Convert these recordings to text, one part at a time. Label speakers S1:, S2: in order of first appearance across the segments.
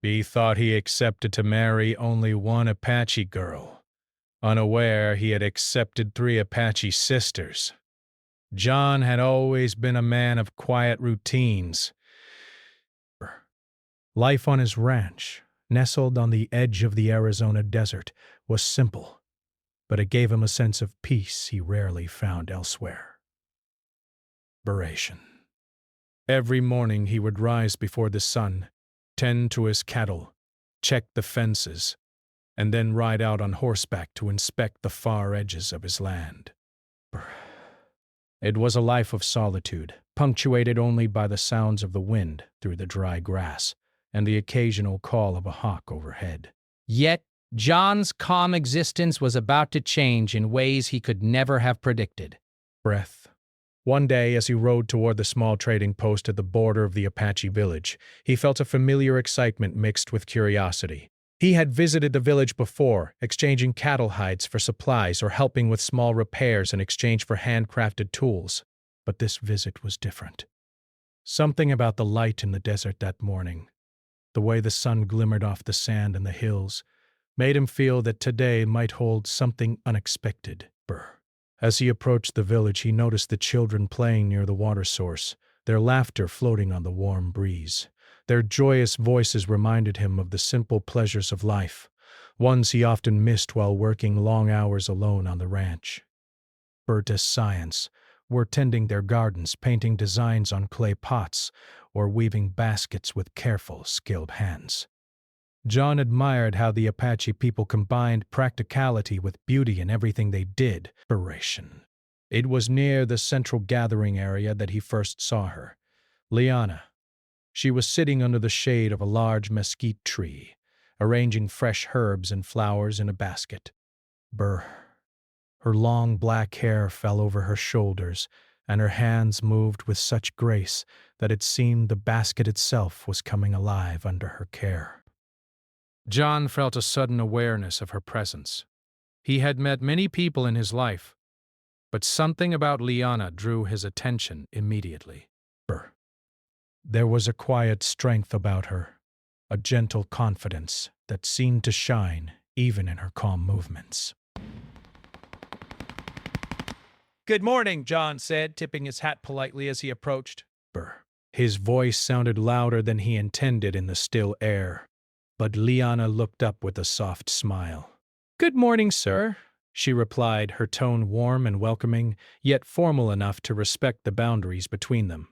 S1: He thought he accepted to marry only one Apache girl, unaware he had accepted 3 Apache sisters. John had always been a man of quiet routines. Life on his ranch, nestled on the edge of the Arizona desert, was simple, but it gave him a sense of peace he rarely found elsewhere. Narration. Every morning he would rise before the sun, tend to his cattle, check the fences, and then ride out on horseback to inspect the far edges of his land. It was a life of solitude, punctuated only by the sounds of the wind through the dry grass and the occasional call of a hawk overhead.
S2: Yet, John's calm existence was about to change in ways he could never have predicted.
S1: Breath. One day, as he rode toward the small trading post at the border of the Apache village, he felt a familiar excitement mixed with curiosity. He had visited the village before, exchanging cattle hides for supplies or helping with small repairs in exchange for handcrafted tools. But this visit was different. Something about the light in the desert that morning, the way the sun glimmered off the sand and the hills, made him feel that today might hold something unexpected. As he approached the village, he noticed the children playing near the water source, their laughter floating on the warm breeze. Their joyous voices reminded him of the simple pleasures of life, ones he often missed while working long hours alone on the ranch. As science were tending their gardens, painting designs on clay pots, or weaving baskets with careful, skilled hands. John admired how the Apache people combined practicality with beauty in everything they did. It was near the central gathering area that he first saw her. Liana. She was sitting under the shade of a large mesquite tree, arranging fresh herbs and flowers in a basket. Her long black hair fell over her shoulders, and her hands moved with such grace that it seemed the basket itself was coming alive under her care. John felt a sudden awareness of her presence. He had met many people in his life, but something about Liana drew his attention immediately. There was a quiet strength about her, a gentle confidence that seemed to shine even in her calm movements.
S2: "Good morning," John said, tipping his hat politely as he approached.
S1: His voice sounded louder than he intended in the still air, but Liana looked up with a soft smile.
S2: "Good morning, sir,"
S1: she replied, her tone warm and welcoming, yet formal enough to respect the boundaries between them.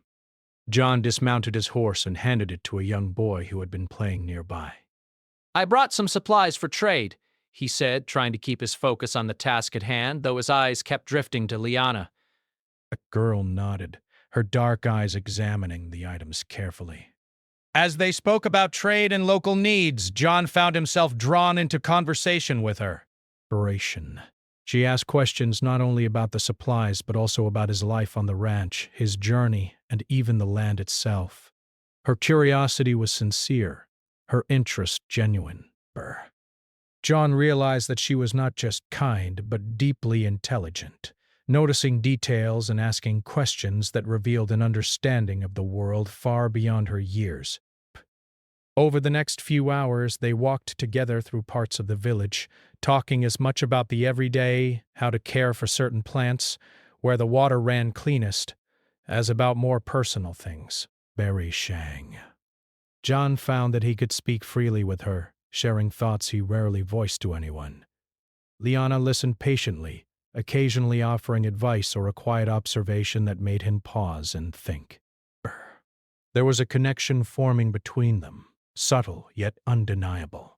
S1: John dismounted his horse and handed it to a young boy who had been playing nearby.
S2: "I brought some supplies for trade," he said, trying to keep his focus on the task at hand, though his eyes kept drifting to Liana.
S1: The girl nodded, her dark eyes examining the items carefully.
S2: As they spoke about trade and local needs, John found himself drawn into conversation with her.
S1: She asked questions not only about the supplies but also about his life on the ranch, his journey, and even the land itself. Her curiosity was sincere, her interest genuine. John realized that she was not just kind but deeply intelligent, noticing details and asking questions that revealed an understanding of the world far beyond her years. Over the next few hours, they walked together through parts of the village, talking as much about the everyday, how to care for certain plants, where the water ran cleanest, as about more personal things. John found that he could speak freely with her, sharing thoughts he rarely voiced to anyone. Liana listened patiently, occasionally offering advice or a quiet observation that made him pause and think. There was a connection forming between them, subtle yet undeniable,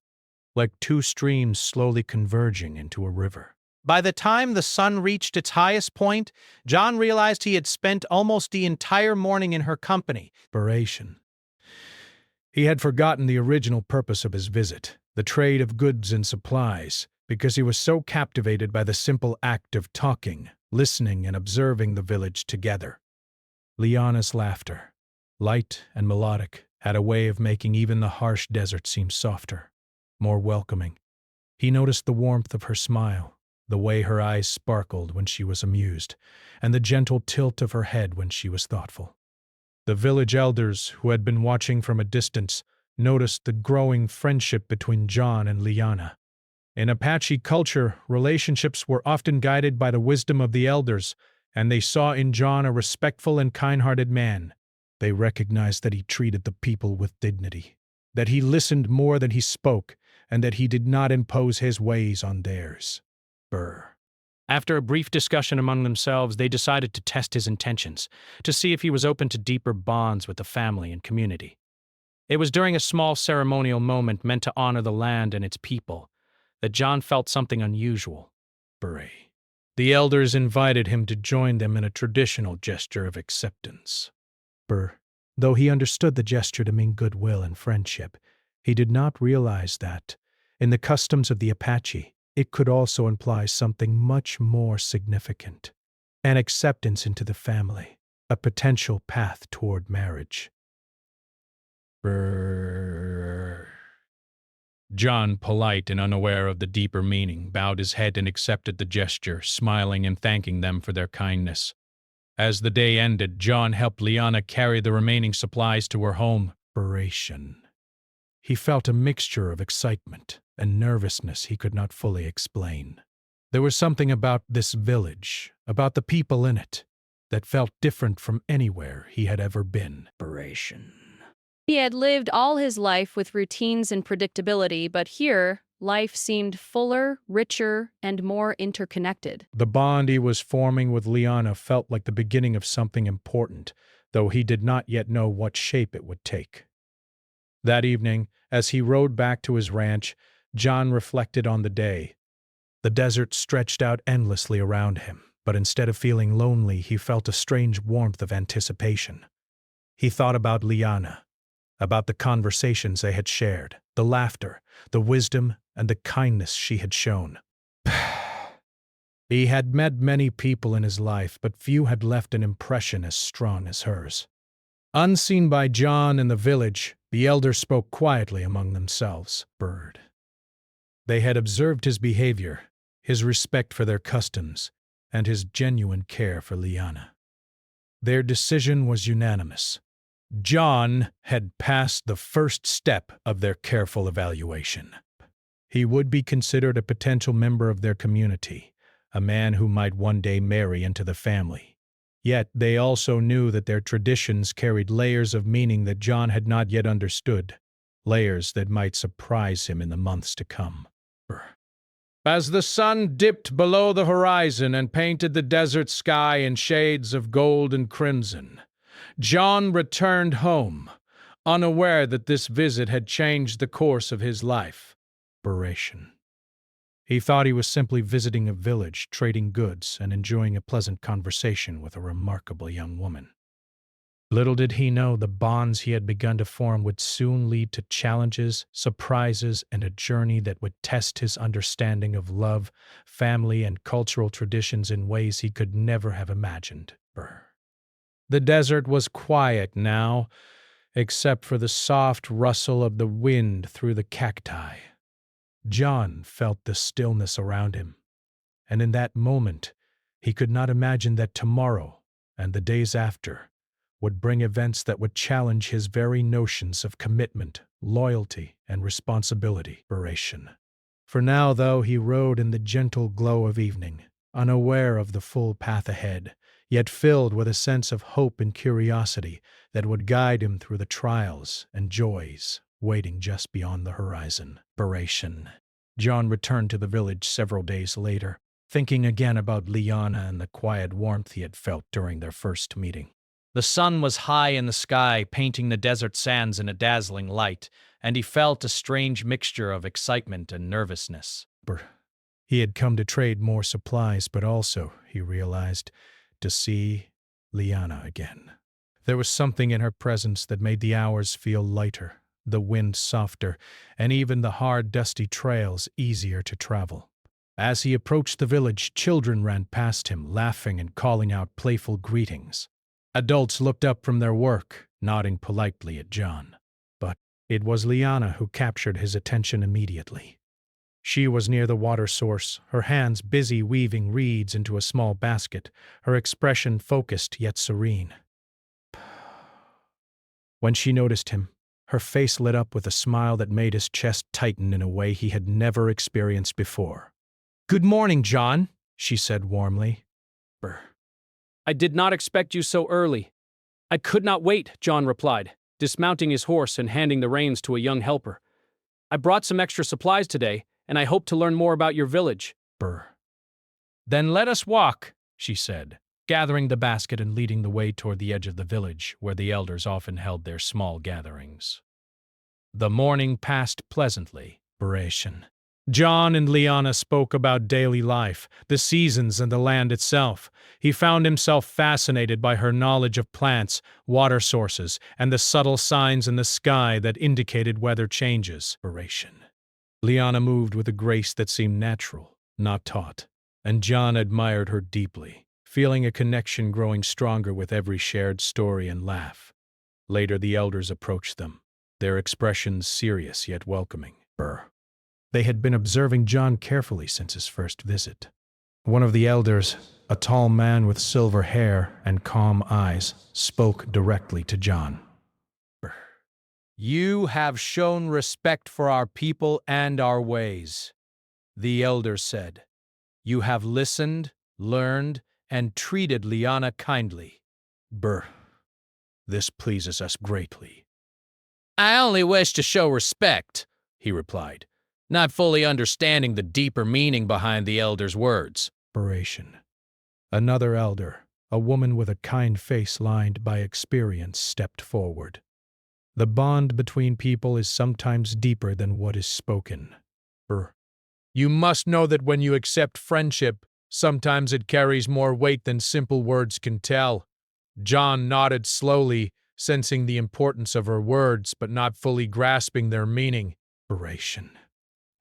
S1: like two streams slowly converging into a river.
S2: By the time the sun reached its highest point, John realized he had spent almost the entire morning in her company.
S1: He had forgotten the original purpose of his visit, the trade of goods and supplies, because he was so captivated by the simple act of talking, listening, and observing the village together. Liana's laughter, light and melodic, had a way of making even the harsh desert seem softer, more welcoming. He noticed the warmth of her smile, the way her eyes sparkled when she was amused, and the gentle tilt of her head when she was thoughtful. The village elders, who had been watching from a distance, noticed the growing friendship between John and Liana. In Apache culture, relationships were often guided by the wisdom of the elders, and they saw in John a respectful and kind-hearted man. They recognized that he treated the people with dignity, that he listened more than he spoke, and that he did not impose his ways on theirs. After a brief discussion among themselves, they decided to test his intentions, to see if he was open to deeper bonds with the family and community. It was during a small ceremonial moment meant to honor the land and its people that John felt something unusual. The elders invited him to join them in a traditional gesture of acceptance. Though he understood the gesture to mean goodwill and friendship, he did not realize that, in the customs of the Apache, it could also imply something much more significant: an acceptance into the family, a potential path toward marriage. John, polite and unaware of the deeper meaning, bowed his head and accepted the gesture, smiling and thanking them for their kindness. As the day ended, John helped Liana carry the remaining supplies to her home. He felt a mixture of excitement and nervousness he could not fully explain. There was something about this village, about the people in it, that felt different from anywhere he had ever been.
S3: He had lived all his life with routines and predictability, but here, life seemed fuller, richer, and more interconnected.
S1: The bond he was forming with Liana felt like the beginning of something important, though he did not yet know what shape it would take. That evening, as he rode back to his ranch, John reflected on the day. The desert stretched out endlessly around him, but instead of feeling lonely, he felt a strange warmth of anticipation. He thought about Liana, about the conversations they had shared, the laughter, the wisdom, and the kindness she had shown. He had met many people in his life, but few had left an impression as strong as hers. Unseen by John in the village, the elders spoke quietly among themselves. They had observed his behavior, his respect for their customs, and his genuine care for Liana. Their decision was unanimous. John had passed the first step of their careful evaluation. He would be considered a potential member of their community, a man who might one day marry into the family. Yet they also knew that their traditions carried layers of meaning that John had not yet understood, layers that might surprise him in the months to come. As the sun dipped below the horizon and painted the desert sky in shades of gold and crimson, John returned home, unaware that this visit had changed the course of his life. He thought he was simply visiting a village, trading goods, and enjoying a pleasant conversation with a remarkable young woman. Little did he know the bonds he had begun to form would soon lead to challenges, surprises, and a journey that would test his understanding of love, family, and cultural traditions in ways he could never have imagined. The desert was quiet now, except for the soft rustle of the wind through the cacti. John felt the stillness around him, and in that moment, he could not imagine that tomorrow and the days after would bring events that would challenge his very notions of commitment, loyalty, and responsibility. For now, though, he rode in the gentle glow of evening, unaware of the full path ahead, yet filled with a sense of hope and curiosity that would guide him through the trials and joys waiting just beyond the horizon. John returned to the village several days later, thinking again about Liana and the quiet warmth he had felt during their first meeting. The sun was high in the sky, painting the desert sands in a dazzling light, and he felt a strange mixture of excitement and nervousness. He had come to trade more supplies, but also, he realized, to see Liana again. There was something in her presence that made the hours feel lighter, the wind softer, and even the hard, dusty trails easier to travel. As he approached the village, children ran past him, laughing and calling out playful greetings. Adults looked up from their work, nodding politely at John. But it was Liana who captured his attention immediately. She was near the water source, her hands busy weaving reeds into a small basket, her expression focused yet serene. When she noticed him, Her face lit up with a smile that made his chest tighten in a way he had never experienced before. "Good morning, John," she said warmly.
S2: Brr. "I did not expect you so early." "I could not wait," John replied, dismounting his horse and handing the reins to a young helper. "I brought some extra supplies today, and I hope to learn more about your village."
S1: Brr. "Then let us walk," she said, gathering the basket and leading the way toward the edge of the village, where the elders often held their small gatherings. The morning passed pleasantly. Narration. John and Liana spoke about daily life, the seasons, and the land itself. He found himself fascinated by her knowledge of plants, water sources, and the subtle signs in the sky that indicated weather changes. Narration. Liana moved with a grace that seemed natural, not taught, and John admired her deeply, feeling a connection growing stronger with every shared story and laugh. Later, the elders approached them, their expressions serious yet welcoming. They had been observing John carefully since his first visit. One of the elders, a tall man with silver hair and calm eyes, spoke directly to John.
S2: "You have shown respect for our people and our ways," the elder said. "You have listened, learned, and treated Liana kindly."
S1: This pleases us greatly.
S2: "I only wish to show respect," he replied, not fully understanding the deeper meaning behind the elder's words.
S1: Another elder, a woman with a kind face lined by experience, stepped forward. The bond between people is sometimes deeper than what is spoken.
S2: "You must know that when you accept friendship, sometimes it carries more weight than simple words can tell." John nodded slowly, sensing the importance of her words, but not fully grasping their meaning.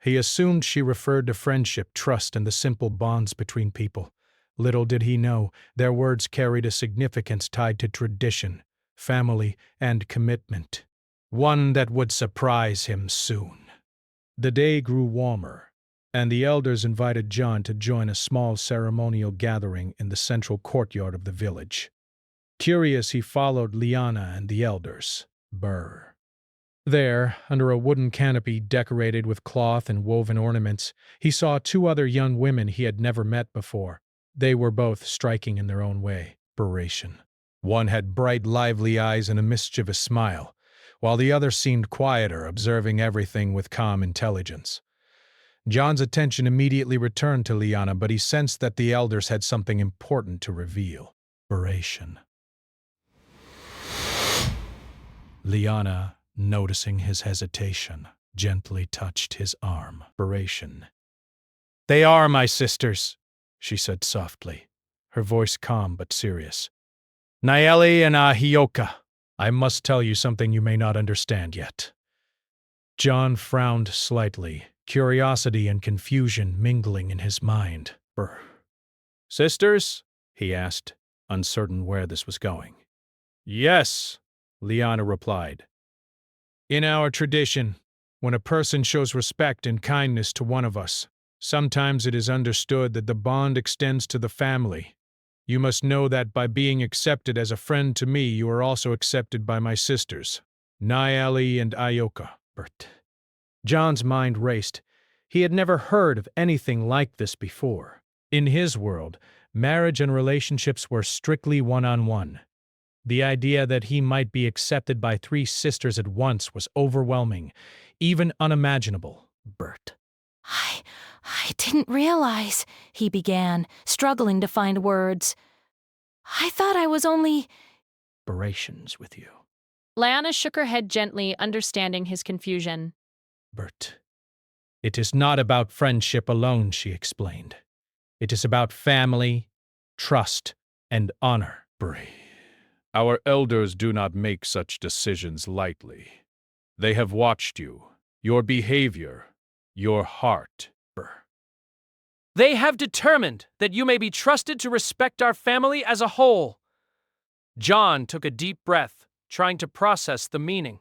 S1: He assumed she referred to friendship, trust, and the simple bonds between people. Little did he know, their words carried a significance tied to tradition, family, and commitment. One that would surprise him soon. The day grew warmer, and the elders invited John to join a small ceremonial gathering in the central courtyard of the village. Curious, he followed Liana and the elders. There, under a wooden canopy decorated with cloth and woven ornaments, he saw two other young women he had never met before. They were both striking in their own way. One had bright, lively eyes and a mischievous smile, while the other seemed quieter, observing everything with calm intelligence. John's attention immediately returned to Liana, but he sensed that the elders had something important to reveal. Liana, noticing his hesitation, gently touched his arm. "They are my sisters," she said softly, her voice calm but serious. "Nayeli and Ahioka. I must tell you something you may not understand yet." John frowned slightly, curiosity and confusion mingling in his mind. "Sisters?" he asked, uncertain where this was going. "Yes," Liana replied. "In our tradition, when a person shows respect and kindness to one of us, sometimes it is understood that the bond extends to the family. You must know that by being accepted as a friend to me, you are also accepted by my sisters, Nayeli and Ayoka." John's mind raced. He had never heard of anything like this before. In his world, marriage and relationships were strictly one-on-one. The idea that he might be accepted by three sisters at once was overwhelming, even unimaginable.
S4: I didn't realize," he began, struggling to find words. "I thought I was only—"
S1: With you.
S3: Liana shook her head gently, understanding his confusion.
S1: It is not about friendship alone, she explained. It is about family, trust, and honor. Our elders do not make such decisions lightly. They have watched you, your behavior, your heart.
S2: "They have determined that you may be trusted to respect our family as a whole." John took a deep breath, trying to process the meaning.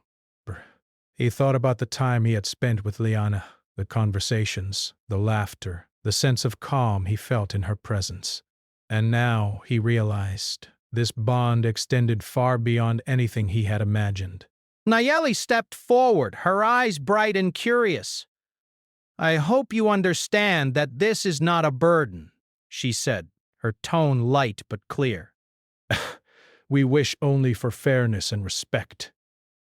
S1: He thought about the time he had spent with Liana, the conversations, the laughter, the sense of calm he felt in her presence. And now he realized this bond extended far beyond anything he had imagined. Nayeli stepped forward, her eyes bright and curious. "I hope you understand that this is not a burden," she said, her tone light but clear. "We wish only for fairness and respect."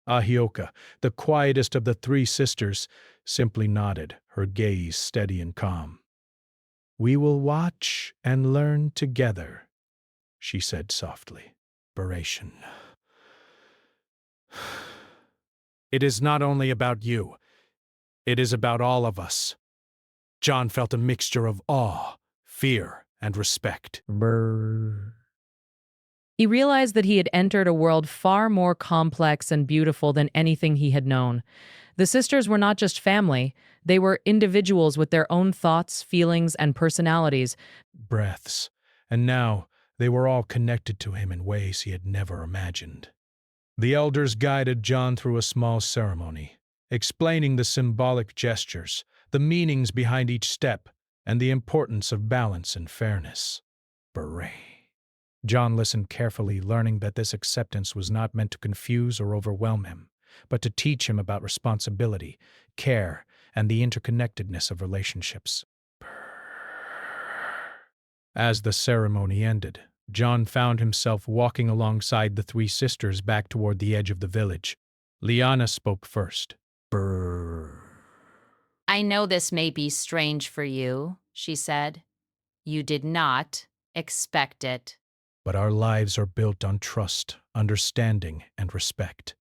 S1: Ahioka, the quietest of the three sisters, simply nodded, her gaze steady and calm. "We will watch and learn together," she said softly. Narration. It is not only about you. It is about all of us. John felt a mixture of awe, fear, and respect.
S5: He realized that he had entered a world far more complex and beautiful than anything he had known. The sisters were not just family, they were individuals with their own thoughts, feelings, and personalities.
S1: Breaths. And now they were all connected to him in ways he had never imagined. The elders guided John through a small ceremony, explaining the symbolic gestures, the meanings behind each step, and the importance of balance and fairness. Beret. John listened carefully, learning that this acceptance was not meant to confuse or overwhelm him, but to teach him about responsibility, care, and the interconnectedness of relationships. As the ceremony ended, John found himself walking alongside the three sisters back toward the edge of the village. Liana spoke first.
S4: I know this may be strange for you, she said. You did not expect it.
S1: But our lives are built on trust, understanding, and respect.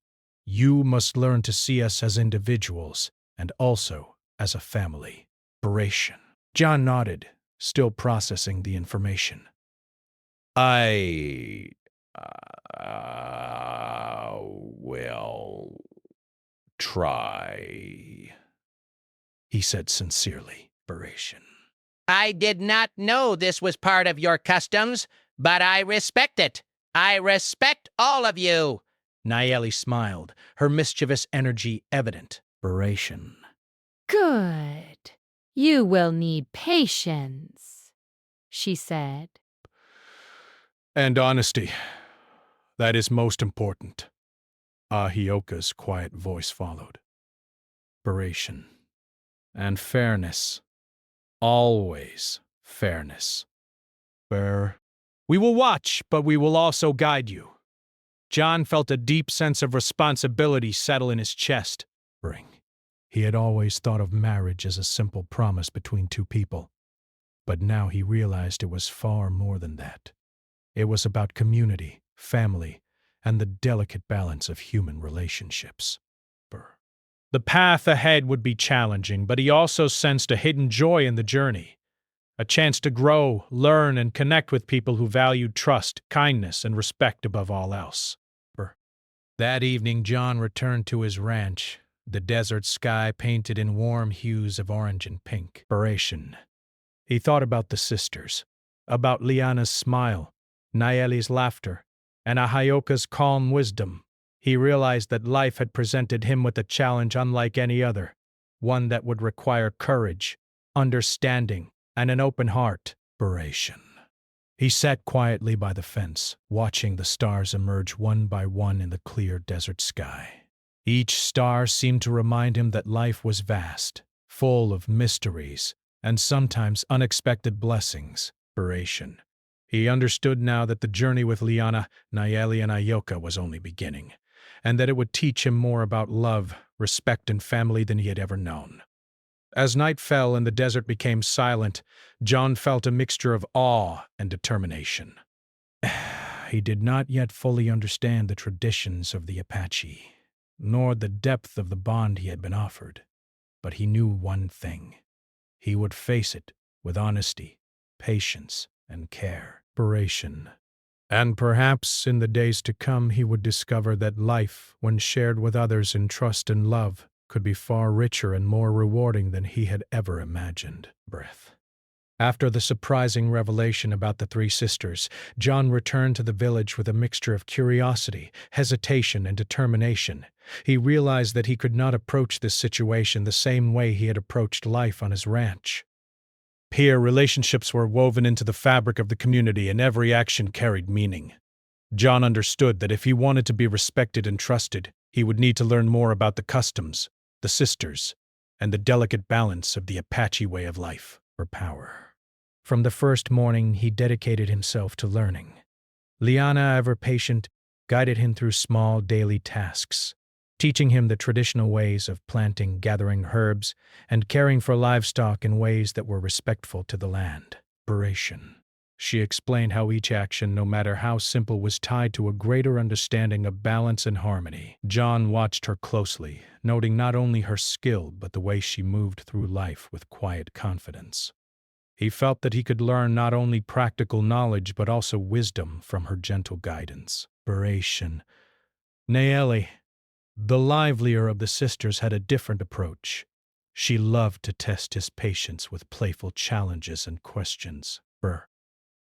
S1: You must learn to see us as individuals and also as a family. Narration. John nodded, still processing the information. I will try, he said sincerely. Narration.
S6: I did not know this was part of your customs, but I respect it. I respect all of you.
S1: Nayeli smiled, her mischievous energy evident. Narration.
S4: Good. You will need patience, she said.
S1: And honesty. That is most important. Ahioka's quiet voice followed. Narration. And fairness. Always fairness. We will watch, but we will also guide you. John felt a deep sense of responsibility settle in his chest. He had always thought of marriage as a simple promise between two people, but now he realized it was far more than that. It was about community, family, and the delicate balance of human relationships. The path ahead would be challenging, but he also sensed a hidden joy in the journey. A chance to grow, learn, and connect with people who valued trust, kindness, and respect above all else. That evening, John returned to his ranch, the desert sky painted in warm hues of orange and pink. Narration. He thought about the sisters, about Liana's smile, Nayeli's laughter, and Ahioka's calm wisdom. He realized that life had presented him with a challenge unlike any other, one that would require courage, understanding, and an open heart. Narration. He sat quietly by the fence, watching the stars emerge one by one in the clear desert sky. Each star seemed to remind him that life was vast, full of mysteries, and sometimes unexpected blessings. Narration. He understood now that the journey with Liana, Nayeli, and Ahioka was only beginning, and that it would teach him more about love, respect, and family than he had ever known. As night fell and the desert became silent, John felt a mixture of awe and determination. He did not yet fully understand the traditions of the Apache, nor the depth of the bond he had been offered, but he knew one thing. He would face it with honesty, patience, and care. Narration. And perhaps in the days to come he would discover that life, when shared with others in trust and love, could be far richer and more rewarding than he had ever imagined. After the surprising revelation about the three sisters, John returned to the village with a mixture of curiosity, hesitation, and determination. He realized that he could not approach this situation the same way he had approached life on his ranch. Peer relationships were woven into the fabric of the community, and every action carried meaning. John understood that if he wanted to be respected and trusted, He would need to learn more about the customs, the sisters, and the delicate balance of the Apache way of life for power. From the first morning, he dedicated himself to learning. Liana, ever patient, guided him through small daily tasks, teaching him the traditional ways of planting, gathering herbs, and caring for livestock in ways that were respectful to the land. Narration. She explained how each action, no matter how simple, was tied to a greater understanding of balance and harmony. John watched her closely, noting not only her skill but the way she moved through life with quiet confidence. He felt that he could learn not only practical knowledge but also wisdom from her gentle guidance. Narration. Nayeli, the livelier of the sisters, had a different approach. She loved to test his patience with playful challenges and questions.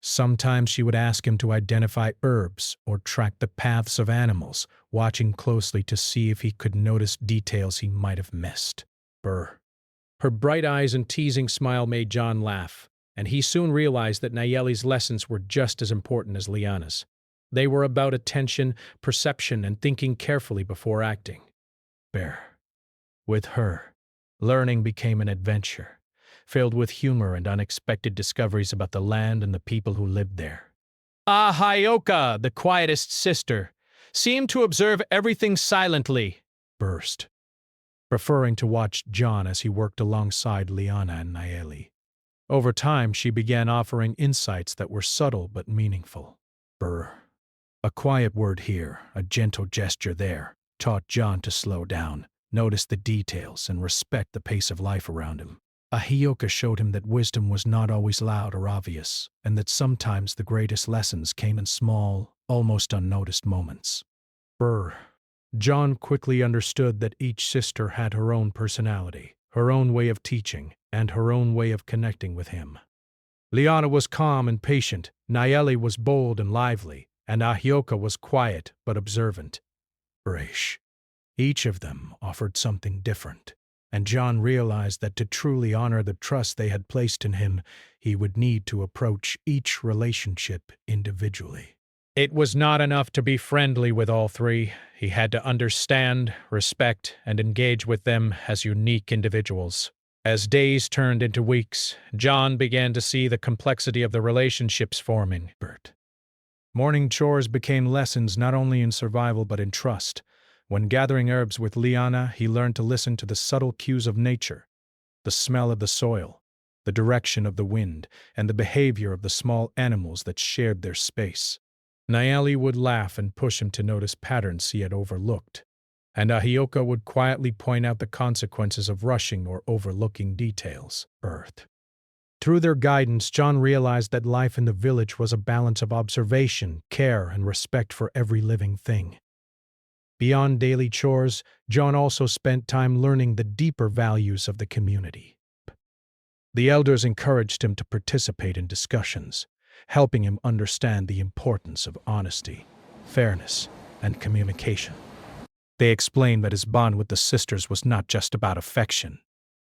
S1: Sometimes she would ask him to identify herbs or track the paths of animals, watching closely to see if he could notice details he might have missed. Her bright eyes and teasing smile made John laugh, and he soon realized that Nayeli's lessons were just as important as Liana's. They were about attention, perception, and thinking carefully before acting. With her, learning became an adventure, filled with humor and unexpected discoveries about the land and the people who lived there. Ahioka, the quietest sister, seemed to observe everything silently, preferring to watch John as he worked alongside Liana and Nayeli. Over time, she began offering insights that were subtle but meaningful. A quiet word here, a gentle gesture there, taught John to slow down, notice the details, and respect the pace of life around him. Ahioka showed him that wisdom was not always loud or obvious, and that sometimes the greatest lessons came in small, almost unnoticed moments. John quickly understood that each sister had her own personality, her own way of teaching, and her own way of connecting with him. Liana was calm and patient, Nayeli was bold and lively, and Ahioka was quiet but observant. Each of them offered something different, and John realized that to truly honor the trust they had placed in him, he would need to approach each relationship individually. It was not enough to be friendly with all three. He had to understand, respect, and engage with them as unique individuals. As days turned into weeks, John began to see the complexity of the relationships forming. Morning chores became lessons not only in survival but in trust. When gathering herbs with Liana, he learned to listen to the subtle cues of nature, the smell of the soil, the direction of the wind, and the behavior of the small animals that shared their space. Nayeli would laugh and push him to notice patterns he had overlooked, and Ahioka would quietly point out the consequences of rushing or overlooking details. Through their guidance, John realized that life in the village was a balance of observation, care, and respect for every living thing. Beyond daily chores, John also spent time learning the deeper values of the community. The elders encouraged him to participate in discussions, helping him understand the importance of honesty, fairness, and communication. They explained that his bond with the sisters was not just about affection.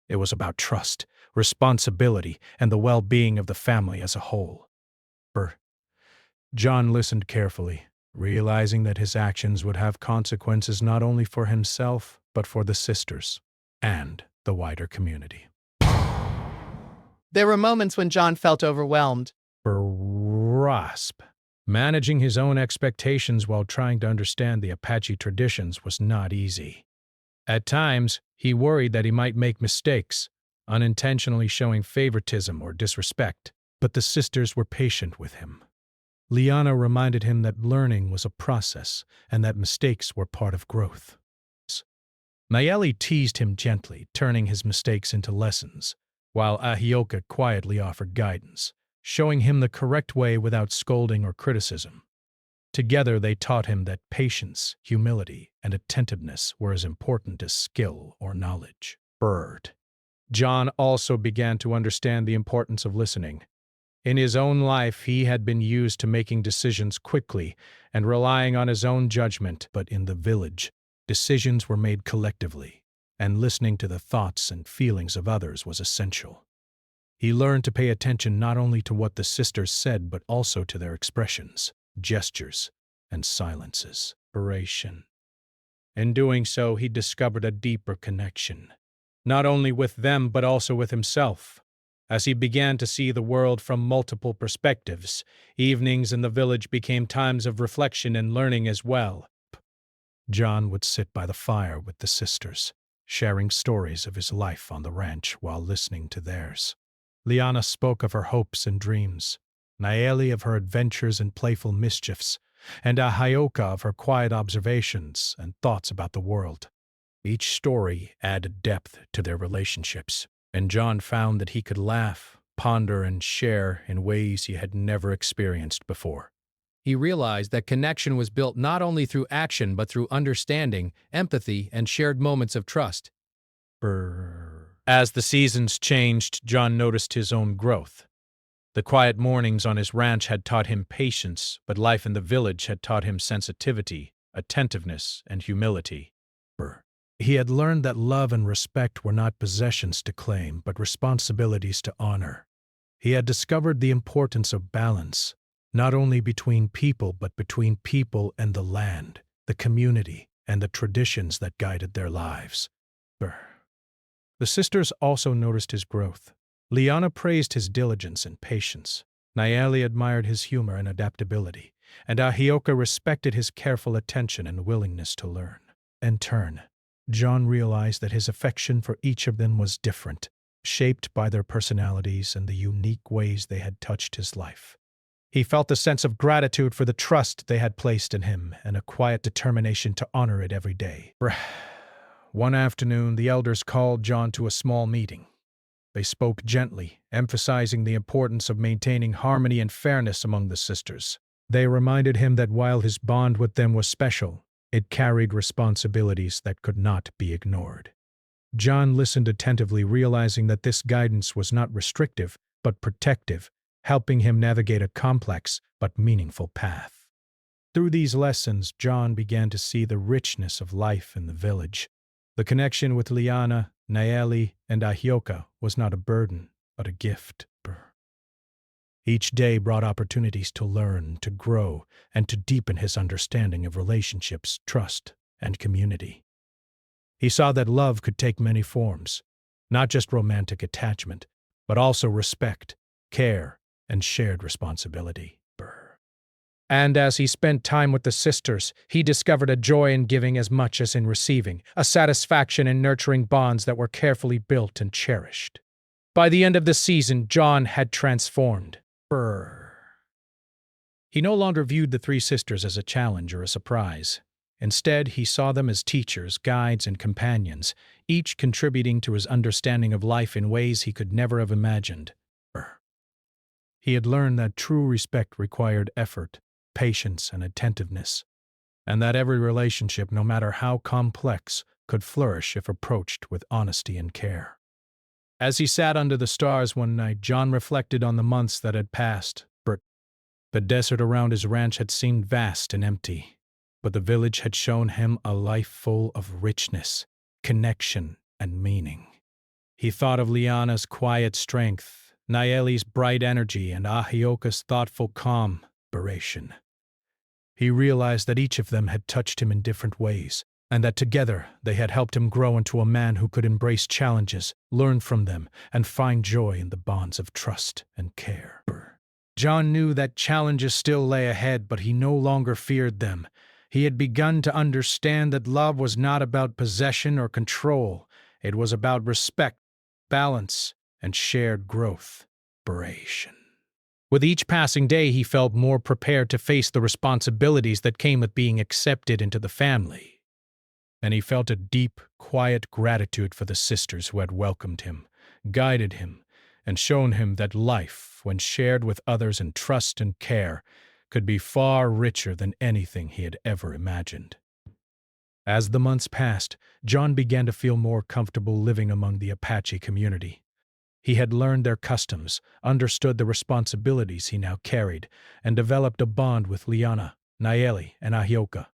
S1: It was about trust, responsibility, and the well-being of the family as a whole. John listened carefully, realizing that his actions would have consequences not only for himself, but for the sisters and the wider community.
S7: There were moments when John felt overwhelmed.
S1: Managing his own expectations while trying to understand the Apache traditions was not easy. At times, he worried that he might make mistakes, unintentionally showing favoritism or disrespect, but the sisters were patient with him. Liana reminded him that learning was a process and that mistakes were part of growth. Nayeli teased him gently, turning his mistakes into lessons, while Ahioka quietly offered guidance, showing him the correct way without scolding or criticism. Together they taught him that patience, humility, and attentiveness were as important as skill or knowledge. John also began to understand the importance of listening. In his own life, he had been used to making decisions quickly and relying on his own judgment, but in the village, decisions were made collectively, and listening to the thoughts and feelings of others was essential. He learned to pay attention not only to what the sisters said, but also to their expressions, gestures, and silences. In doing so, he discovered a deeper connection, not only with them but also with himself. As he began to see the world from multiple perspectives, evenings in the village became times of reflection and learning as well. John would sit by the fire with the sisters, sharing stories of his life on the ranch while listening to theirs. Liana spoke of her hopes and dreams, Nayeli of her adventures and playful mischiefs, and Ahioka of her quiet observations and thoughts about the world. Each story added depth to their relationships, and John found that he could laugh, ponder, and share in ways he had never experienced before. He realized that connection was built not only through action but through understanding, empathy, and shared moments of trust. As the seasons changed, John noticed his own growth. The quiet mornings on his ranch had taught him patience, but life in the village had taught him sensitivity, attentiveness, and humility. He had learned that love and respect were not possessions to claim, but responsibilities to honor. He had discovered the importance of balance, not only between people, but between people and the land, the community, and the traditions that guided their lives. The sisters also noticed his growth. Liana praised his diligence and patience. Nayeli admired his humor and adaptability, and Ahioka respected his careful attention and willingness to learn. In turn, John realized that his affection for each of them was different, shaped by their personalities and the unique ways they had touched his life. He felt a sense of gratitude for the trust they had placed in him and a quiet determination to honor it every day. One afternoon, the elders called John to a small meeting. They spoke gently, emphasizing the importance of maintaining harmony and fairness among the sisters. They reminded him that while his bond with them was special, it carried responsibilities that could not be ignored. John listened attentively, realizing that this guidance was not restrictive, but protective, helping him navigate a complex but meaningful path. Through these lessons, John began to see the richness of life in the village. The connection with Liana, Nayeli, and Ahioka was not a burden, but a gift. Each day brought opportunities to learn, to grow, and to deepen his understanding of relationships, trust, and community. He saw that love could take many forms, not just romantic attachment, but also respect, care, and shared responsibility. And as he spent time with the sisters, he discovered a joy in giving as much as in receiving, a satisfaction in nurturing bonds that were carefully built and cherished. By the end of the season, John had transformed. He no longer viewed the three sisters as a challenge or a surprise. Instead, he saw them as teachers, guides, and companions, each contributing to his understanding of life in ways he could never have imagined. He had learned that true respect required effort, patience, and attentiveness, and that every relationship, no matter how complex, could flourish if approached with honesty and care. As he sat under the stars one night, John reflected on the months that had passed. The desert around his ranch had seemed vast and empty, but the village had shown him a life full of richness, connection, and meaning. He thought of Liana's quiet strength, Nayeli's bright energy, and Ahioka's thoughtful calm. He realized that each of them had touched him in different ways, and that together they had helped him grow into a man who could embrace challenges, learn from them, and find joy in the bonds of trust and care. John knew that challenges still lay ahead, but he no longer feared them. He had begun to understand that love was not about possession or control. It was about respect, balance, and shared growth. With each passing day, he felt more prepared to face the responsibilities that came with being accepted into the family. And he felt a deep, quiet gratitude for the sisters who had welcomed him, guided him, and shown him that life, when shared with others in trust and care, could be far richer than anything he had ever imagined. As the months passed, John began to feel more comfortable living among the Apache community. He had learned their customs, understood the responsibilities he now carried, and developed a bond with Liana, Nayeli, and Ahioka.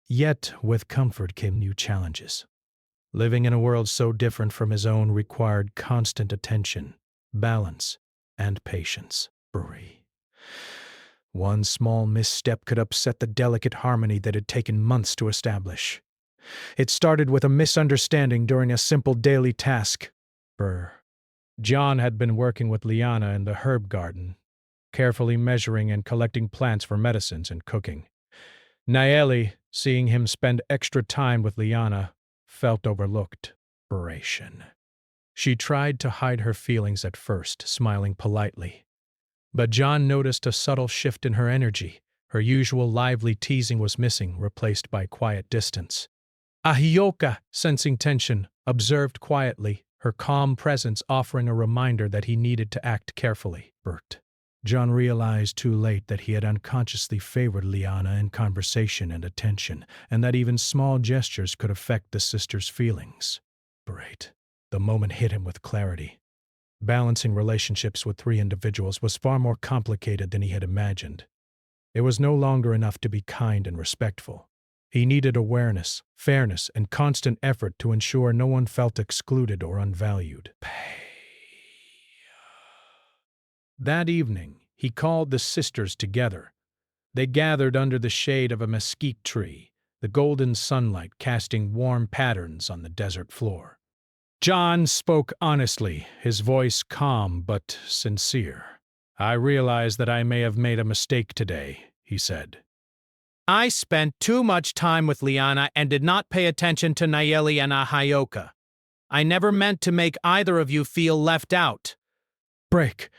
S1: Yet, with comfort came new challenges. Living in a world so different from his own required constant attention, balance, and patience. One small misstep could upset the delicate harmony that had taken months to establish. It started with a misunderstanding during a simple daily task. John had been working with Liana in the herb garden, carefully measuring and collecting plants for medicines and cooking. Nayeli, seeing him spend extra time with Liana, felt overlooked. She tried to hide her feelings at first, smiling politely. But John noticed a subtle shift in her energy. Her usual lively teasing was missing, replaced by quiet distance. Ahioka, sensing tension, observed quietly, her calm presence offering a reminder that he needed to act carefully. John realized too late that he had unconsciously favored Liana in conversation and attention, and that even small gestures could affect the sister's feelings. The moment hit him with clarity. Balancing relationships with three individuals was far more complicated than he had imagined. It was no longer enough to be kind and respectful. He needed awareness, fairness, and constant effort to ensure no one felt excluded or unvalued. That evening, he called the sisters together. They gathered under the shade of a mesquite tree, the golden sunlight casting warm patterns on the desert floor. John spoke honestly, his voice calm but sincere. "I realize that I may have made a mistake today," he said.
S6: I spent too much time with Liana and did not pay attention to Nayeli and Ahioka. I never meant to make either of you feel left out.
S1: Break.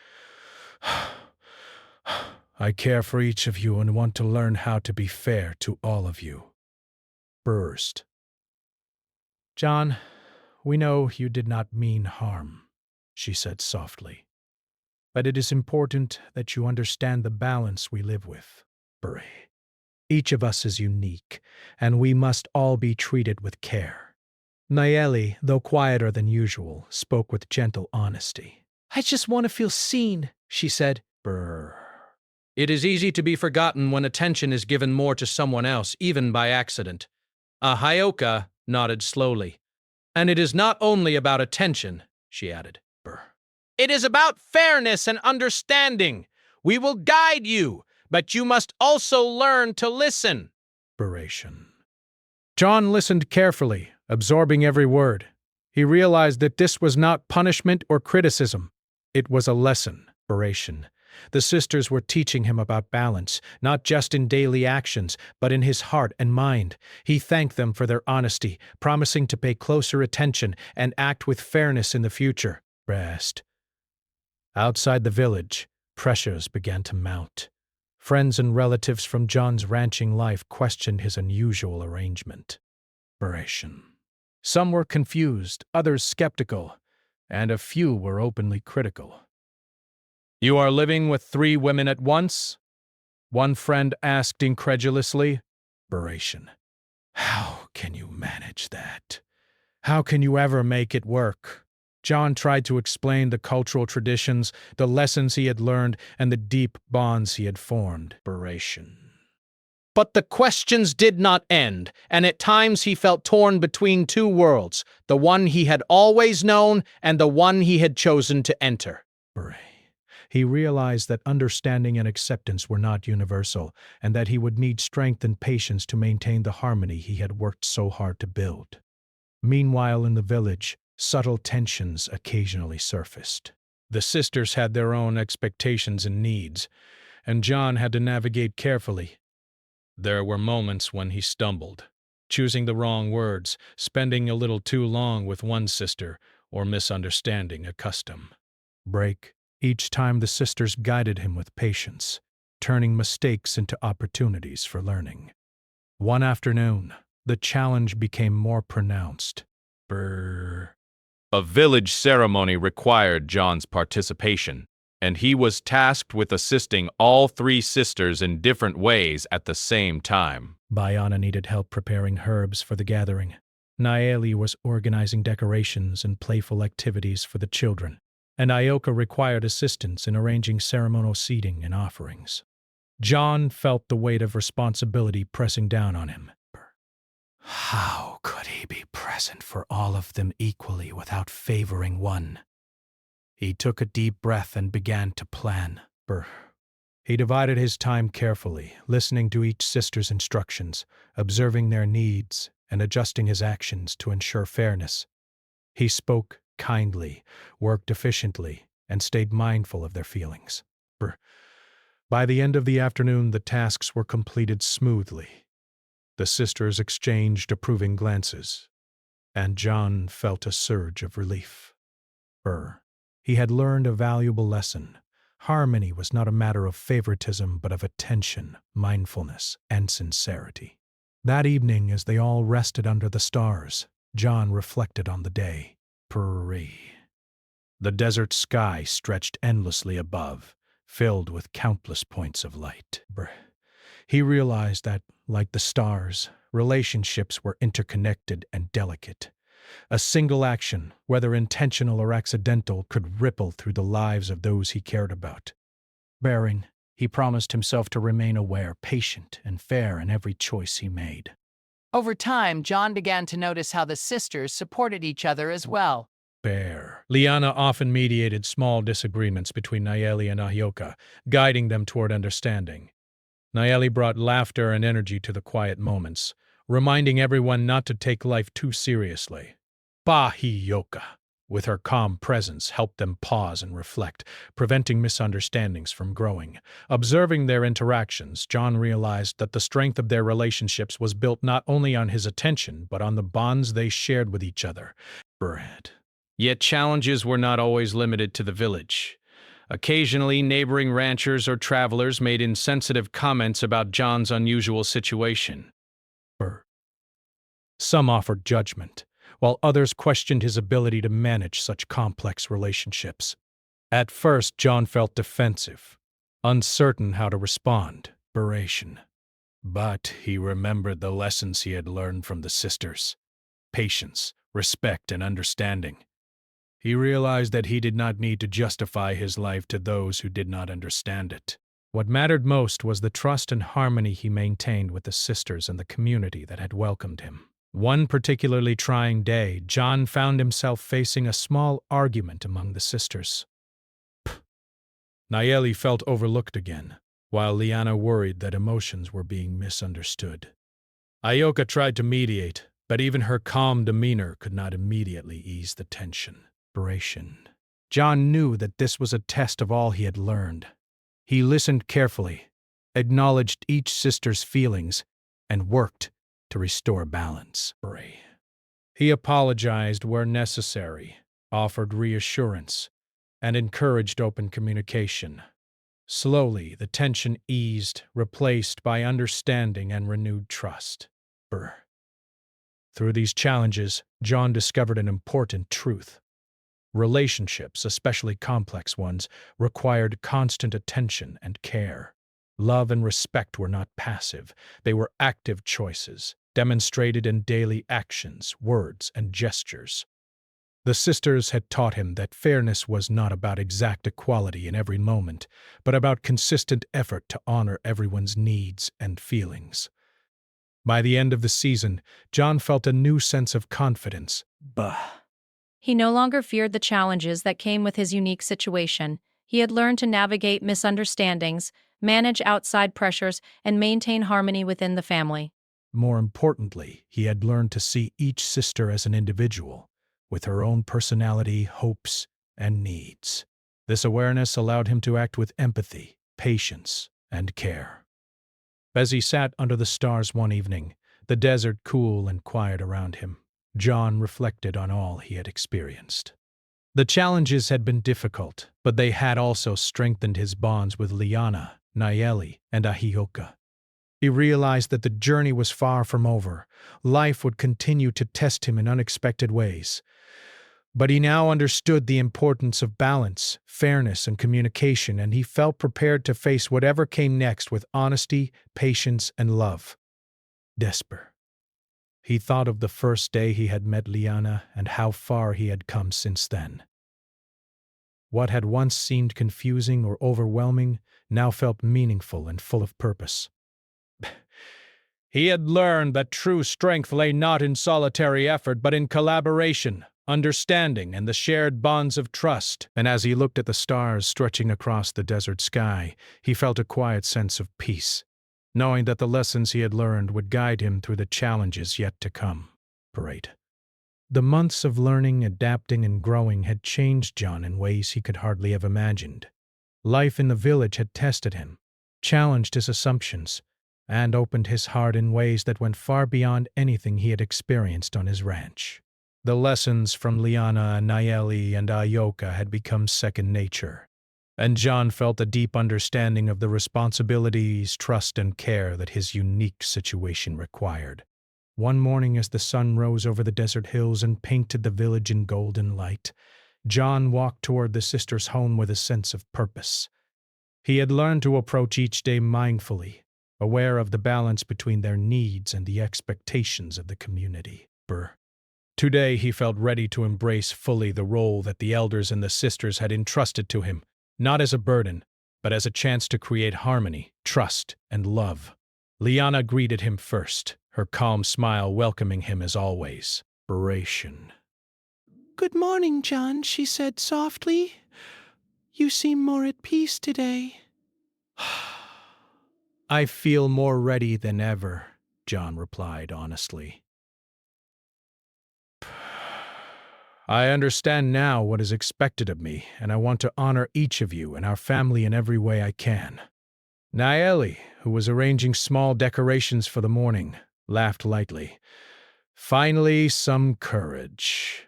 S1: I care for each of you and want to learn how to be fair to all of you. Burst. John, we know you did not mean harm, she said softly. But it is important that you understand the balance we live with. Each of us is unique, and we must all be treated with care. Nayeli, though quieter than usual, spoke with gentle honesty. I just want to feel seen, she said.
S6: It is easy to be forgotten when attention is given more to someone else, even by accident. Ahioka nodded slowly. And it is not only about attention, she added. It is about fairness and understanding. We will guide you, but you must also learn to listen.
S1: John listened carefully, absorbing every word. He realized that this was not punishment or criticism. It was a lesson. The sisters were teaching him about balance, not just in daily actions, but in his heart and mind. He thanked them for their honesty, promising to pay closer attention and act with fairness in the future. Outside the village, pressures began to mount. Friends and relatives from John's ranching life questioned his unusual arrangement. Some were confused, others skeptical, and a few were openly critical.
S2: You are living with 3 women at once? One friend asked incredulously.
S1: How can you manage that? How can you ever make it work? John tried to explain the cultural traditions, the lessons he had learned, and the deep bonds he had formed.
S6: But the questions did not end, and at times he felt torn between 2 worlds, the one he had always known and the one he had chosen to enter.
S1: He realized that understanding and acceptance were not universal, and that he would need strength and patience to maintain the harmony he had worked so hard to build. Meanwhile, in the village, subtle tensions occasionally surfaced.
S2: The sisters had their own expectations and needs, and John had to navigate carefully. There were moments when he stumbled, choosing the wrong words, spending a little too long with one sister, or misunderstanding a custom.
S1: Each time the sisters guided him with patience, turning mistakes into opportunities for learning. One afternoon, the challenge became more pronounced.
S8: A village ceremony required John's participation, and he was tasked with assisting all 3 sisters in different ways at the same time.
S1: Bayana needed help preparing herbs for the gathering. Nayeli was organizing decorations and playful activities for the children, and Ahioka required assistance in arranging ceremonial seating and offerings. John felt the weight of responsibility pressing down on him. How could he be present for all of them equally without favoring one? He took a deep breath and began to plan. He divided his time carefully, listening to each sister's instructions, observing their needs, and adjusting his actions to ensure fairness. He spoke kindly, worked efficiently, and stayed mindful of their feelings. By the end of the afternoon, the tasks were completed smoothly. The sisters exchanged approving glances, and John felt a surge of relief. He had learned a valuable lesson. Harmony was not a matter of favoritism, but of attention, mindfulness, and sincerity. That evening, as they all rested under the stars, John reflected on the day. The desert sky stretched endlessly above, filled with countless points of light. He realized that, like the stars, relationships were interconnected and delicate. A single action, whether intentional or accidental, could ripple through the lives of those he cared about. He promised himself to remain aware, patient, and fair in every choice he made.
S7: Over time, John began to notice how the sisters supported each other as well.
S1: Liana often mediated small disagreements between Nayeli and Ahioka, guiding them toward understanding. Nayeli brought laughter and energy to the quiet moments, reminding everyone not to take life too seriously. Ahioka, with her calm presence, helped them pause and reflect, preventing misunderstandings from growing. Observing their interactions, John realized that the strength of their relationships was built not only on his attention, but on the bonds they shared with each other.
S6: Yet challenges were not always limited to the village. Occasionally, neighboring ranchers or travelers made insensitive comments about John's unusual situation.
S1: Some offered judgment, while others questioned his ability to manage such complex relationships. At first, John felt defensive, uncertain how to respond. But he remembered the lessons he had learned from the sisters: patience, respect, and understanding. He realized that he did not need to justify his life to those who did not understand it. What mattered most was the trust and harmony he maintained with the sisters and the community that had welcomed him. One particularly trying day, John found himself facing a small argument among the sisters. Nayeli felt overlooked again, while Liana worried that emotions were being misunderstood. Ahioka tried to mediate, but even her calm demeanor could not immediately ease the tension. John knew that this was a test of all he had learned. He listened carefully, acknowledged each sister's feelings, and worked to restore balance. He apologized where necessary, offered reassurance, and encouraged open communication. Slowly, the tension eased, replaced by understanding and renewed trust. Through these challenges, John discovered an important truth. Relationships, especially complex ones, required constant attention and care. Love and respect were not passive, they were active choices, demonstrated in daily actions, words, and gestures. The sisters had taught him that fairness was not about exact equality in every moment, but about consistent effort to honor everyone's needs and feelings. By the end of the season, John felt a new sense of confidence.
S3: He no longer feared the challenges that came with his unique situation. He had learned to navigate misunderstandings, manage outside pressures, and maintain harmony within the family.
S1: More importantly, he had learned to see each sister as an individual, with her own personality, hopes, and needs. This awareness allowed him to act with empathy, patience, and care. As he sat under the stars one evening, the desert cool and quiet around him, John reflected on all he had experienced. The challenges had been difficult, but they had also strengthened his bonds with Liana, Nayeli, and Ahioka. He realized that the journey was far from over. Life would continue to test him in unexpected ways. But he now understood the importance of balance, fairness, and communication, and he felt prepared to face whatever came next with honesty, patience, and love. He thought of the first day he had met Liana and how far he had come since then. What had once seemed confusing or overwhelming now felt meaningful and full of purpose. He had learned that true strength lay not in solitary effort but in collaboration, understanding, and the shared bonds of trust. And as he looked at the stars stretching across the desert sky, he felt a quiet sense of peace, knowing that the lessons he had learned would guide him through the challenges yet to come. Great. The months of learning, adapting, and growing had changed John in ways he could hardly have imagined. Life in the village had tested him, challenged his assumptions, and opened his heart in ways that went far beyond anything he had experienced on his ranch. The lessons from Liana, Nayeli, and Ayoka had become second nature, and John felt a deep understanding of the responsibilities, trust, and care that his unique situation required. One morning, as the sun rose over the desert hills and painted the village in golden light, John walked toward the sisters' home with a sense of purpose. He had learned to approach each day mindfully, aware of the balance between their needs and the expectations of the community. Today he felt ready to embrace fully the role that the elders and the sisters had entrusted to him, not as a burden, but as a chance to create harmony, trust, and love. Liana greeted him first, her calm smile welcoming him as always.
S9: "Good morning, John," she said softly. "You seem more at peace today."
S1: "I feel more ready than ever," John replied honestly. "I understand now what is expected of me, and I want to honor each of you and our family in every way I can." Nayeli, who was arranging small decorations for the morning, laughed lightly. "Finally, some courage."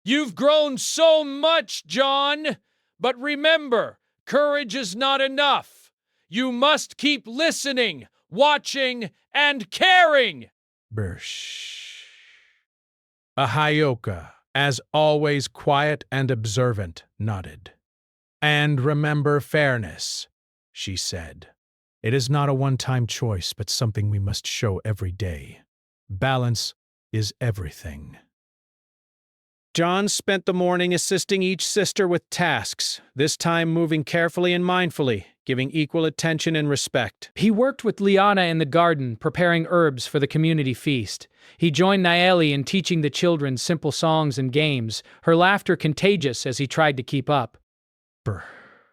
S2: You've grown so much, John! But remember, courage is not enough. You must keep listening, watching, and caring!
S1: Ahayoka, as always quiet and observant, nodded. "And remember fairness," she said. "It is not a one-time choice, but something we must show every day. Balance is everything." John spent the morning assisting each sister with tasks, this time moving carefully and mindfully, giving equal attention and respect.
S10: He worked with Liana in the garden, preparing herbs for the community feast. He joined Nayeli in teaching the children simple songs and games, her laughter contagious as he tried to keep up.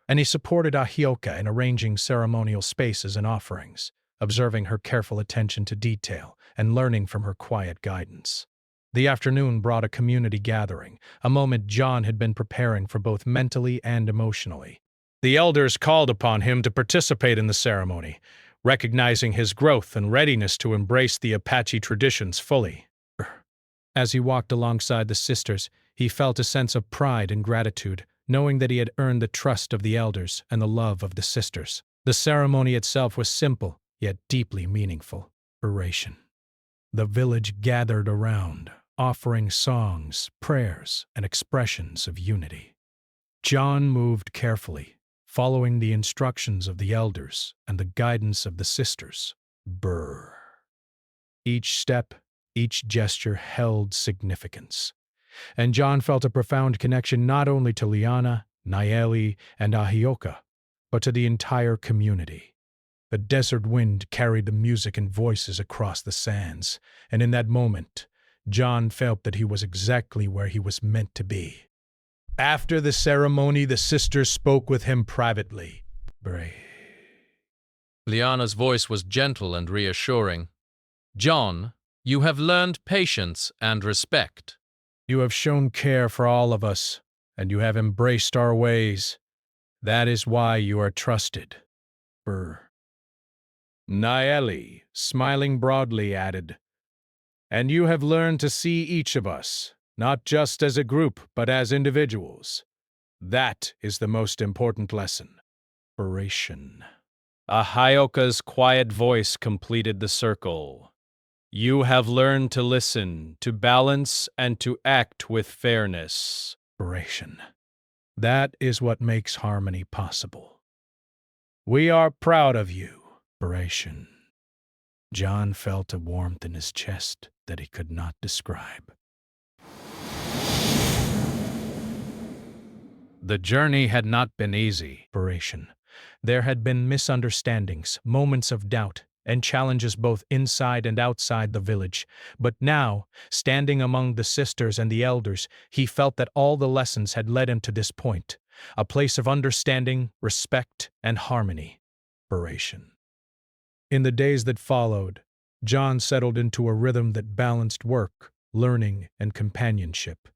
S1: And he supported Ahioka in arranging ceremonial spaces and offerings, observing her careful attention to detail and learning from her quiet guidance. The afternoon brought a community gathering, a moment John had been preparing for both mentally and emotionally. The elders called upon him to participate in the ceremony, recognizing his growth and readiness to embrace the Apache traditions fully. As he walked alongside the sisters, he felt a sense of pride and gratitude, knowing that he had earned the trust of the elders and the love of the sisters. The ceremony itself was simple, yet deeply meaningful. The village gathered around, offering songs, prayers, and expressions of unity. John moved carefully, following the instructions of the elders and the guidance of the sisters. Each step, each gesture held significance, and John felt a profound connection not only to Liana, Nayeli, and Ahioka, but to the entire community. The desert wind carried the music and voices across the sands, and in that moment, John felt that he was exactly where he was meant to be. After the ceremony, the sisters spoke with him privately.
S6: Liana's voice was gentle and reassuring. "John, you have learned patience and respect.
S1: You have shown care for all of us, and you have embraced our ways. That is why you are trusted." Nayeli, smiling broadly, added, "And you have learned to see each of us, not just as a group, but as individuals. That is the most important lesson." Ahioka's quiet voice completed the circle. "You have learned to listen, to balance, and to act with fairness." That is what makes harmony possible. We are proud of you. John felt a warmth in his chest that he could not describe. The journey had not been easy. There had been misunderstandings, moments of doubt, and challenges both inside and outside the village. But now, standing among the sisters and the elders, he felt that all the lessons had led him to this point, a place of understanding, respect, and harmony. Inspiration. In the days that followed, John settled into a rhythm that balanced work, learning, and companionship.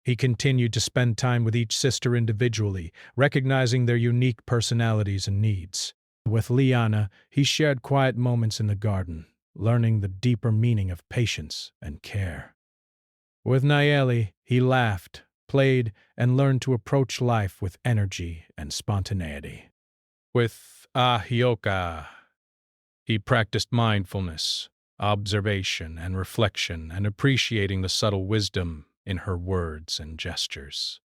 S1: He continued to spend time with each sister individually, recognizing their unique personalities and needs. With Liana, he shared quiet moments in the garden, learning the deeper meaning of patience and care. With Nayeli, he laughed, played, and learned to approach life with energy and spontaneity. With Ahioka, he practiced mindfulness, observation, and reflection, and appreciating the subtle wisdom in her words and gestures.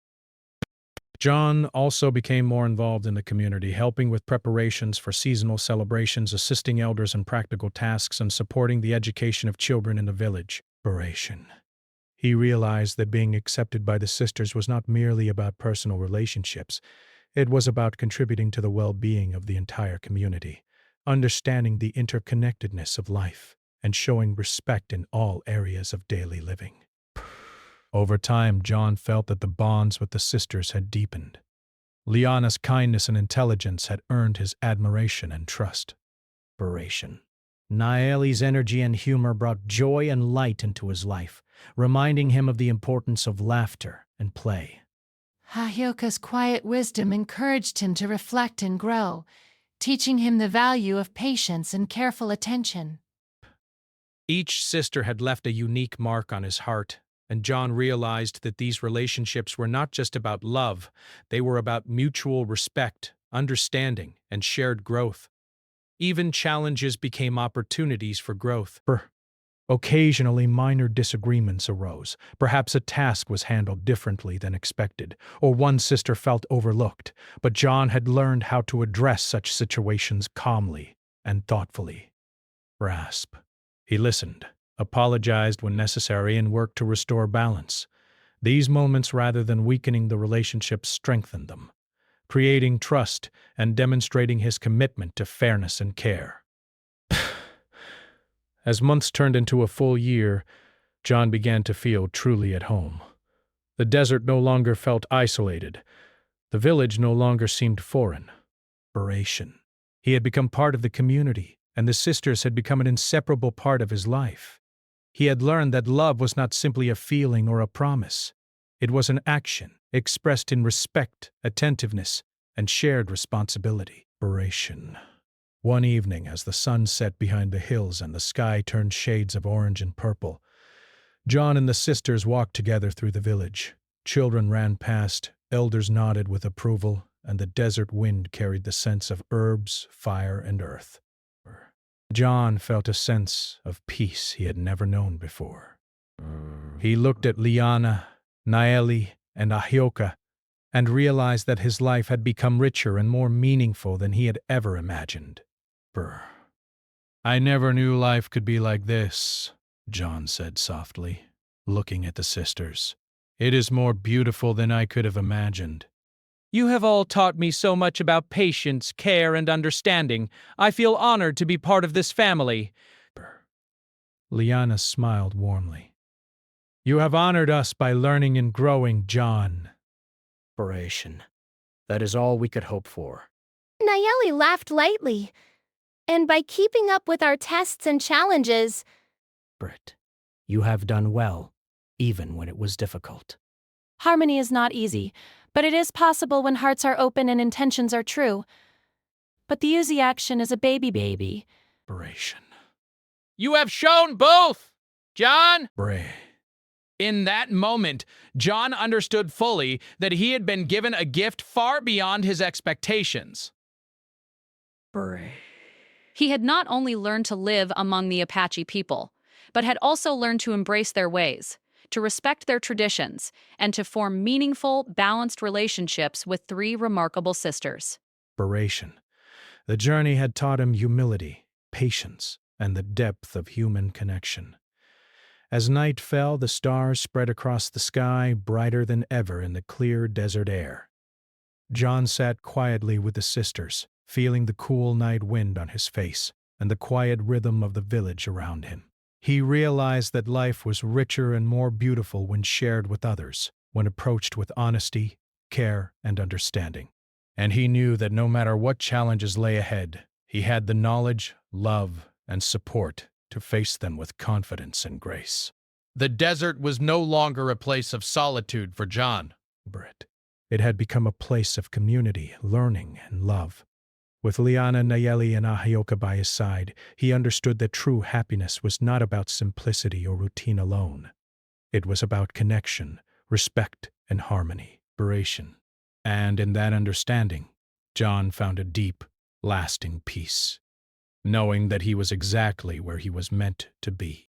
S1: John also became more involved in the community, helping with preparations for seasonal celebrations, assisting elders in practical tasks, and supporting the education of children in the village. He realized that being accepted by the sisters was not merely about personal relationships. It was about contributing to the well-being of the entire community, understanding the interconnectedness of life, and showing respect in all areas of daily living. Over time, John felt that the bonds with the sisters had deepened. Liana's kindness and intelligence had earned his admiration and trust. Naeli's energy and humor brought joy and light into his life, reminding him of the importance of laughter and play.
S7: Ahioka's quiet wisdom encouraged him to reflect and grow, teaching him the value of patience and careful attention.
S1: Each sister had left a unique mark on his heart, and John realized that these relationships were not just about love, they were about mutual respect, understanding, and shared growth. Even challenges became opportunities for growth. Occasionally, minor disagreements arose. Perhaps a task was handled differently than expected, or one sister felt overlooked, but John had learned how to address such situations calmly and thoughtfully. He listened, apologized when necessary, and worked to restore balance. These moments, rather than weakening the relationship, strengthened them, creating trust and demonstrating his commitment to fairness and care. As months turned into a full year, John began to feel truly at home. The desert no longer felt isolated. The village no longer seemed foreign. He had become part of the community, and the sisters had become an inseparable part of his life. He had learned that love was not simply a feeling or a promise. It was an action, expressed in respect, attentiveness, and shared responsibility. One evening, as the sun set behind the hills and the sky turned shades of orange and purple, John and the sisters walked together through the village. Children ran past, elders nodded with approval, and the desert wind carried the scents of herbs, fire, and earth. John felt a sense of peace he had never known before. He looked at Liana, Naeli, and Ahioka, and realized that his life had become richer and more meaningful than he had ever imagined. "I never knew life could be like this," John said softly, looking at the sisters. "It is more beautiful than I could have imagined."
S10: You have all taught me so much about patience, care, and understanding. I feel honored to be part of this family.
S1: Liana smiled warmly. "You have honored us by learning and growing, John."
S11: That is all we could hope for.
S12: Nayeli laughed lightly. And by keeping up with our tests and challenges...
S11: You have done well, even when it was difficult.
S4: Harmony is not easy, but it is possible when hearts are open and intentions are true. But the easy action is a baby.
S10: You have shown both, John!
S1: Bray.
S10: In that moment, John understood fully that he had been given a gift far beyond his expectations.
S3: He had not only learned to live among the Apache people, but had also learned to embrace their ways, to respect their traditions, and to form meaningful, balanced relationships with three remarkable sisters.
S1: The journey had taught him humility, patience, and the depth of human connection. As night fell, the stars spread across the sky, brighter than ever in the clear desert air. John sat quietly with the sisters, feeling the cool night wind on his face, and the quiet rhythm of the village around him. He realized that life was richer and more beautiful when shared with others, when approached with honesty, care, and understanding. And he knew that no matter what challenges lay ahead, he had the knowledge, love, and support to face them with confidence and grace.
S2: The desert was no longer a place of solitude for John.
S1: It had become a place of community, learning, and love. With Liana, Nayeli, and Ahioka by his side, he understood that true happiness was not about simplicity or routine alone. It was about connection, respect, and harmony, And in that understanding, John found a deep, lasting peace, knowing that he was exactly where he was meant to be.